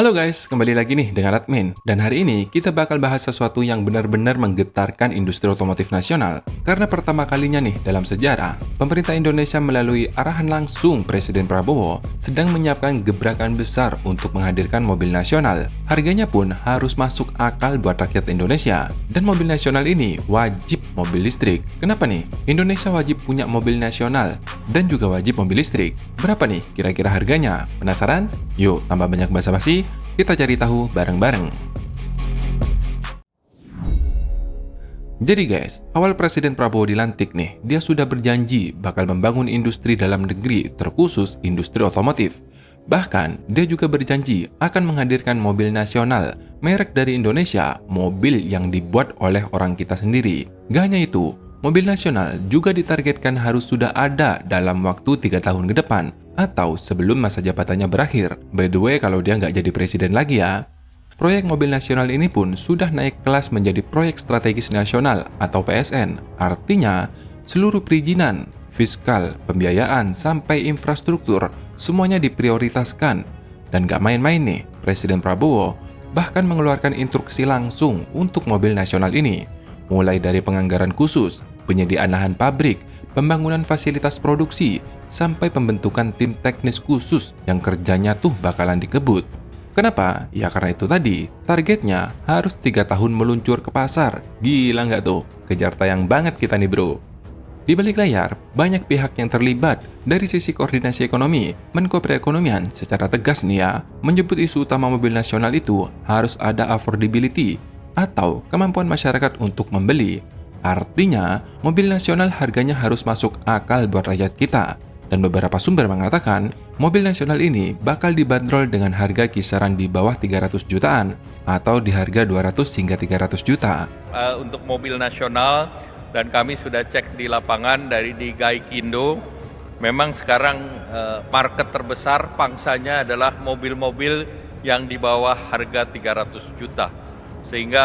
Halo guys, kembali lagi nih dengan admin. Dan hari ini kita bakal bahas sesuatu yang benar-benar menggetarkan industri otomotif nasional. Karena pertama kalinya nih dalam sejarah, pemerintah Indonesia melalui arahan langsung Presiden Prabowo sedang menyiapkan gebrakan besar untuk menghadirkan mobil nasional. Harganya pun harus masuk akal buat rakyat Indonesia. Dan mobil nasional ini wajib mobil listrik. Kenapa nih? Indonesia wajib punya mobil nasional dan juga wajib mobil listrik. Berapa nih kira-kira harganya? Penasaran? Yuk, tambah banyak basa-basi, kita cari tahu bareng-bareng. Jadi guys, awal Presiden Prabowo dilantik nih, dia sudah berjanji bakal membangun industri dalam negeri, terkhusus industri otomotif. Bahkan, dia juga berjanji akan menghadirkan mobil nasional, merek dari Indonesia, mobil yang dibuat oleh orang kita sendiri. Gak hanya itu, mobil nasional juga ditargetkan harus sudah ada dalam waktu 3 tahun ke depan, atau sebelum masa jabatannya berakhir. By the way, kalau dia nggak jadi presiden lagi ya. Proyek mobil nasional ini pun sudah naik kelas menjadi proyek strategis nasional atau PSN. Artinya, seluruh perizinan, fiskal, pembiayaan, sampai infrastruktur, semuanya diprioritaskan. Dan nggak main-main nih, Presiden Prabowo bahkan mengeluarkan instruksi langsung untuk mobil nasional ini. Mulai dari penganggaran khusus, penyediaan lahan pabrik, pembangunan fasilitas produksi, sampai pembentukan tim teknis khusus yang kerjanya tuh bakalan dikebut. Kenapa? Ya karena itu tadi, targetnya harus 3 tahun meluncur ke pasar. Gila nggak tuh? Kejar tayang banget kita nih bro. Di balik layar, banyak pihak yang terlibat. Dari sisi koordinasi ekonomi, Menko Perekonomian secara tegas nih ya, menyebut isu utama mobil nasional itu harus ada affordability, atau kemampuan masyarakat untuk membeli. Artinya, mobil nasional harganya harus masuk akal buat rakyat kita. Dan beberapa sumber mengatakan, mobil nasional ini bakal dibanderol dengan harga kisaran di bawah 300 jutaan atau di harga 200 hingga 300 juta. Untuk mobil nasional, dan kami sudah cek di lapangan di Gaikindo, memang sekarang market terbesar pangsanya adalah mobil-mobil yang di bawah harga 300 juta. Sehingga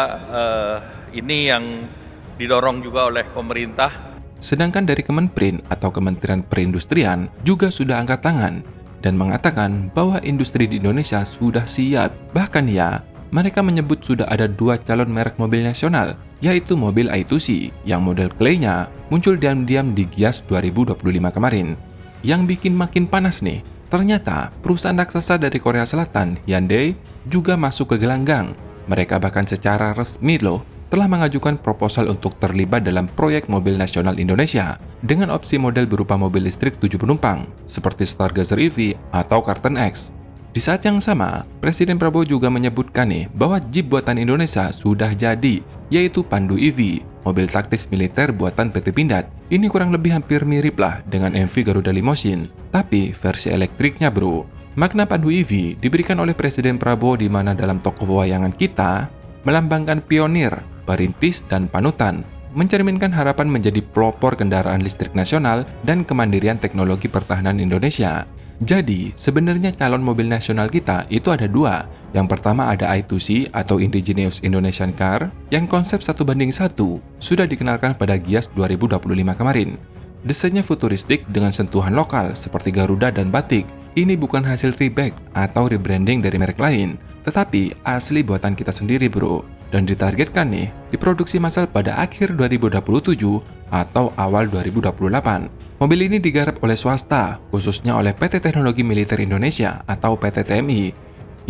ini yang didorong juga oleh pemerintah. Sedangkan dari Kemenprin atau Kementerian Perindustrian juga sudah angkat tangan dan mengatakan bahwa industri di Indonesia sudah siap. Bahkan ya, mereka menyebut sudah ada 2 calon merek mobil nasional, yaitu mobil i2C yang model Clay-nya muncul diam-diam di Gias 2025 kemarin. Yang bikin makin panas nih, ternyata perusahaan raksasa dari Korea Selatan, Hyundai, juga masuk ke gelanggang. Mereka bahkan secara resmi loh telah mengajukan proposal untuk terlibat dalam proyek mobil nasional Indonesia dengan opsi model berupa mobil listrik 7 penumpang seperti Stargazer EV atau Karten X. Di saat yang sama, Presiden Prabowo juga menyebutkan nih bahwa Jeep buatan Indonesia sudah jadi, yaitu Pandu EV, mobil taktis militer buatan PT Pindad. Ini kurang lebih hampir mirip lah dengan MV Garuda Limousine, tapi versi elektriknya bro. Makna Pandu EV diberikan oleh Presiden Prabowo di mana dalam tokoh pewayangan kita melambangkan pionir, perintis, dan panutan, mencerminkan harapan menjadi pelopor kendaraan listrik nasional dan kemandirian teknologi pertahanan Indonesia. Jadi, sebenarnya calon mobil nasional kita itu ada 2. Yang pertama ada i2C atau Indigenous Indonesian Car, yang konsep 1:1 sudah dikenalkan pada Gias 2025 kemarin. Desainnya futuristik dengan sentuhan lokal seperti Garuda dan batik. Ini bukan hasil rebag atau rebranding dari merek lain, tetapi asli buatan kita sendiri bro. Dan ditargetkan nih, diproduksi massal pada akhir 2027 atau awal 2028. Mobil ini digarap oleh swasta, khususnya oleh PT Teknologi Militer Indonesia atau PT TMI.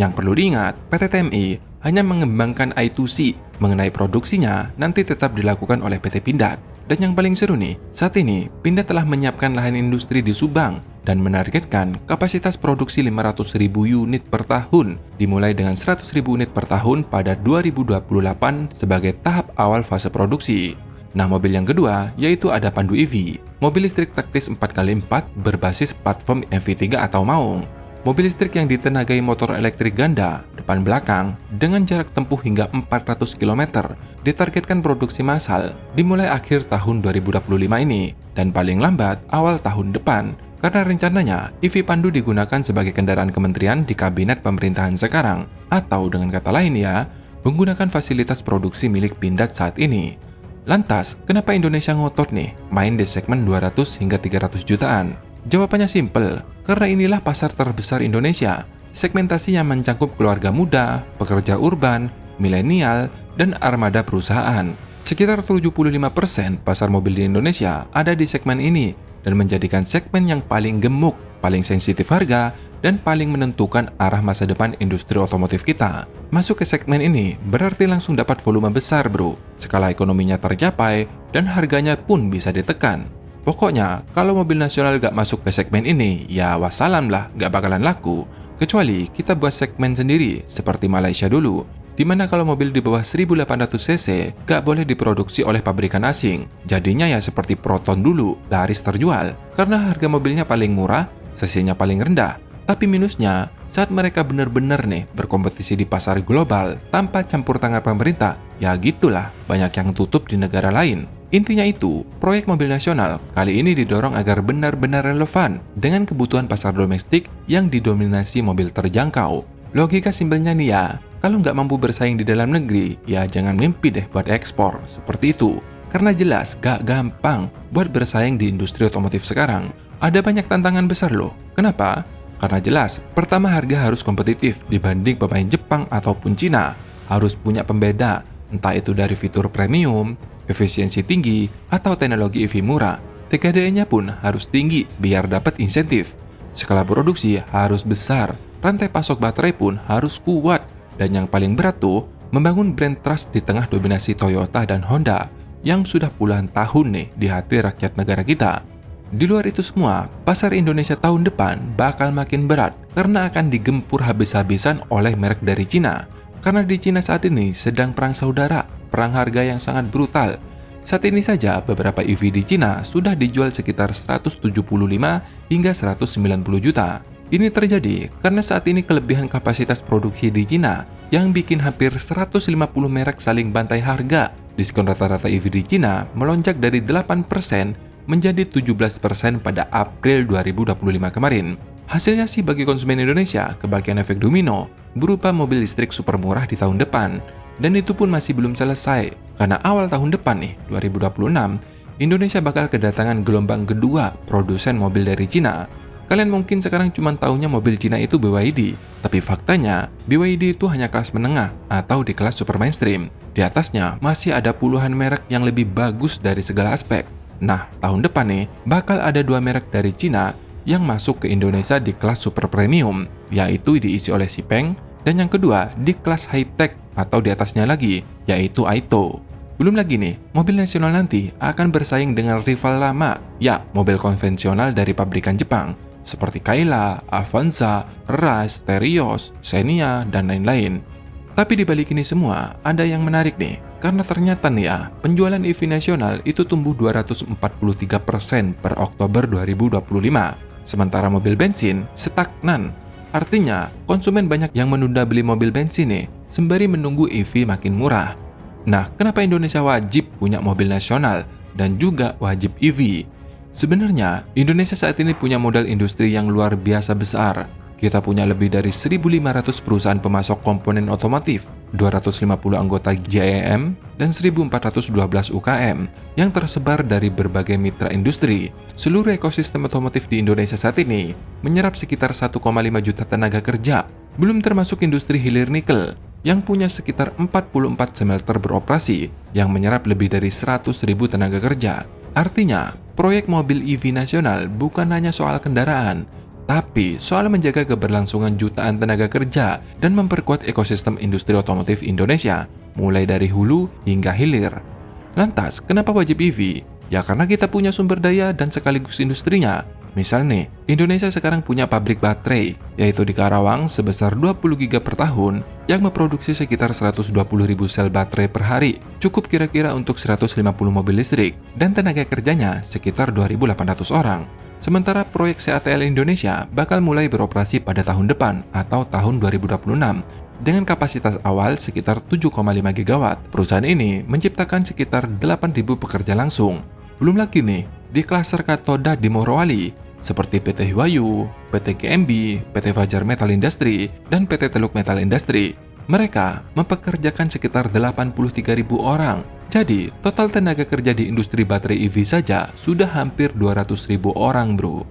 Yang perlu diingat, PT TMI hanya mengembangkan i2C, mengenai produksinya nanti tetap dilakukan oleh PT Pindad. Dan yang paling seru nih, saat ini Pindad telah menyiapkan lahan industri di Subang dan menargetkan kapasitas produksi 500.000 unit per tahun, dimulai dengan 100.000 unit per tahun pada 2028 sebagai tahap awal fase produksi. Nah, mobil yang kedua yaitu ada Pandu EV, mobil listrik taktis 4x4 berbasis platform MV3 atau Maung. Mobil listrik yang ditenagai motor elektrik ganda depan belakang dengan jarak tempuh hingga 400 km ditargetkan produksi massal dimulai akhir tahun 2025 ini dan paling lambat awal tahun depan. Karena rencananya EV Pandu digunakan sebagai kendaraan kementerian di kabinet pemerintahan sekarang, atau dengan kata lain ya, menggunakan fasilitas produksi milik Pindad saat ini. Lantas, kenapa Indonesia ngotot nih main di segmen 200 hingga 300 jutaan? Jawabannya simpel, karena inilah pasar terbesar Indonesia. segmentasi yang mencakup keluarga muda, pekerja urban, milenial, dan armada perusahaan. Sekitar 75% pasar mobil di Indonesia ada di segmen ini dan menjadikan segmen yang paling gemuk, paling sensitif harga, dan paling menentukan arah masa depan industri otomotif kita. Masuk ke segmen ini berarti langsung dapat volume besar bro, skala ekonominya tercapai, dan harganya pun bisa ditekan. Pokoknya, kalau mobil nasional gak masuk ke segmen ini, ya wassalam lah, gak bakalan laku. Kecuali kita buat segmen sendiri, seperti Malaysia dulu, dimana kalau mobil di bawah 1800 cc gak boleh diproduksi oleh pabrikan asing. Jadinya ya seperti Proton dulu, laris terjual, karena harga mobilnya paling murah, cc-nya paling rendah. Tapi minusnya, saat mereka benar-benar nih berkompetisi di pasar global tanpa campur tangan pemerintah, ya gitulah, banyak yang tutup di negara lain. Intinya itu, proyek mobil nasional kali ini didorong agar benar-benar relevan dengan kebutuhan pasar domestik yang didominasi mobil terjangkau. Logika simpelnya nih ya, kalau nggak mampu bersaing di dalam negeri, ya jangan mimpi deh buat ekspor, seperti itu. Karena jelas gak gampang buat bersaing di industri otomotif sekarang. Ada banyak tantangan besar loh. Kenapa? Karena jelas, pertama harga harus kompetitif dibanding pemain Jepang ataupun Cina. Harus punya pembeda, entah itu dari fitur premium, efisiensi tinggi, atau teknologi EV murah. TKD-nya pun harus tinggi biar dapat insentif. Skala produksi harus besar, rantai pasok baterai pun harus kuat. Dan yang paling berat tuh, membangun brand trust di tengah dominasi Toyota dan Honda yang sudah puluhan tahun nih di hati rakyat negara kita. Di luar itu semua, pasar Indonesia tahun depan bakal makin berat karena akan digempur habis-habisan oleh merek dari Cina. Karena di Cina saat ini sedang perang saudara, perang harga yang sangat brutal. Saat ini saja beberapa EV di Cina sudah dijual sekitar 175 hingga 190 juta. Ini terjadi karena saat ini kelebihan kapasitas produksi di Cina yang bikin hampir 150 merek saling bantai harga. Diskon rata-rata EV di Cina melonjak dari 8% menjadi 17% pada April 2025 kemarin. Hasilnya sih bagi konsumen Indonesia kebagian efek domino berupa mobil listrik super murah di tahun depan. Dan itu pun masih belum selesai, karena awal tahun depan nih, 2026, Indonesia bakal kedatangan gelombang kedua produsen mobil dari Cina. Kalian mungkin sekarang cuma taunya mobil Cina itu BYD, tapi faktanya BYD itu hanya kelas menengah atau di kelas super mainstream. Di atasnya masih ada puluhan merek yang lebih bagus dari segala aspek. Nah, tahun depan nih, bakal ada 2 merek dari Cina yang masuk ke Indonesia di kelas super premium, yaitu diisi oleh Xpeng, dan yang kedua di kelas high-tech atau di atasnya lagi, yaitu Aito. Belum lagi nih, mobil nasional nanti akan bersaing dengan rival lama, ya mobil konvensional dari pabrikan Jepang, seperti Kayla, Avanza, Rush, Terios, Xenia, dan lain-lain. Tapi di balik ini semua, ada yang menarik nih, karena ternyata nih ya, penjualan EV nasional itu tumbuh 243% per Oktober 2025. Sementara mobil bensin stagnan. Artinya, konsumen banyak yang menunda beli mobil bensin nih, sembari menunggu EV makin murah. Nah, kenapa Indonesia wajib punya mobil nasional dan juga wajib EV? Sebenarnya, Indonesia saat ini punya modal industri yang luar biasa besar. Kita punya lebih dari 1.500 perusahaan pemasok komponen otomotif, 250 anggota JEM, dan 1.412 UKM yang tersebar dari berbagai mitra industri. Seluruh ekosistem otomotif di Indonesia saat ini menyerap sekitar 1,5 juta tenaga kerja, belum termasuk industri hilir nikel yang punya sekitar 44 smelter beroperasi yang menyerap lebih dari 100.000 tenaga kerja. Artinya, proyek mobil EV nasional bukan hanya soal kendaraan, tapi soal menjaga keberlangsungan jutaan tenaga kerja dan memperkuat ekosistem industri otomotif Indonesia, mulai dari hulu hingga hilir. Lantas, kenapa wajib EV? Ya karena kita punya sumber daya dan sekaligus industrinya. Misal nih, Indonesia sekarang punya pabrik baterai, yaitu di Karawang sebesar 20 giga per tahun yang memproduksi sekitar 120.000 sel baterai per hari. Cukup kira-kira untuk 150 mobil listrik dan tenaga kerjanya sekitar 2.800 orang. Sementara proyek CATL Indonesia bakal mulai beroperasi pada tahun depan atau tahun 2026 dengan kapasitas awal sekitar 7,5 gigawatt. Perusahaan ini menciptakan sekitar 8.000 pekerja langsung. Belum lagi nih, di klaster katoda di Morowali, seperti PT Hiwayu, PT KMB, PT Fajar Metal Industry, dan PT Teluk Metal Industry. Mereka mempekerjakan sekitar 83.000 orang. Jadi, total tenaga kerja di industri baterai EV saja sudah hampir 200.000 orang, bro.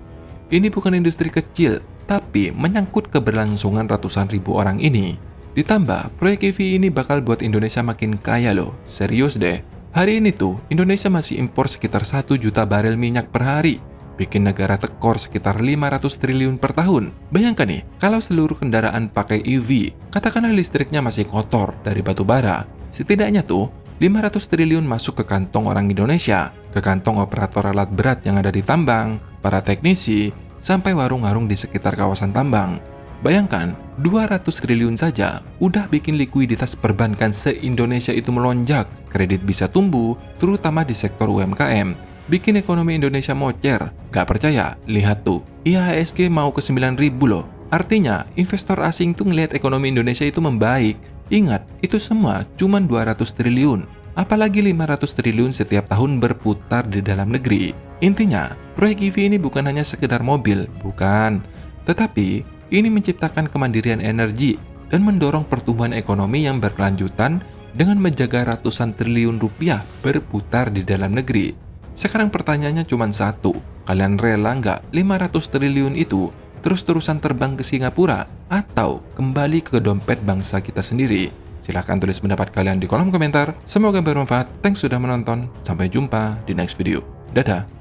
Ini bukan industri kecil, tapi menyangkut keberlangsungan ratusan ribu orang ini. Ditambah, proyek EV ini bakal buat Indonesia makin kaya loh, serius deh. Hari ini tuh, Indonesia masih impor sekitar 1 juta barel minyak per hari, bikin negara tekor sekitar 500 triliun per tahun. Bayangkan nih, kalau seluruh kendaraan pakai EV, katakanlah listriknya masih kotor dari batu bara, setidaknya tuh 500 triliun masuk ke kantong orang Indonesia, ke kantong operator alat berat yang ada di tambang, para teknisi, sampai warung-warung di sekitar kawasan tambang. Bayangkan, 200 triliun saja udah bikin likuiditas perbankan se-Indonesia itu melonjak, kredit bisa tumbuh, terutama di sektor UMKM, bikin ekonomi Indonesia mocer. Gak percaya? Lihat tuh, IHSG mau ke 9.000 loh. Artinya, investor asing tuh ngelihat ekonomi Indonesia itu membaik. Ingat, itu semua cuma 200 triliun. Apalagi 500 triliun setiap tahun berputar di dalam negeri. Intinya, proyek EV ini bukan hanya sekedar mobil, bukan. Tetapi, ini menciptakan kemandirian energi dan mendorong pertumbuhan ekonomi yang berkelanjutan dengan menjaga ratusan triliun rupiah berputar di dalam negeri. Sekarang pertanyaannya cuma satu, kalian rela nggak 500 triliun itu terus-terusan terbang ke Singapura atau kembali ke dompet bangsa kita sendiri? Silahkan tulis pendapat kalian di kolom komentar. Semoga bermanfaat. Thanks sudah menonton. Sampai jumpa di next video. Dadah!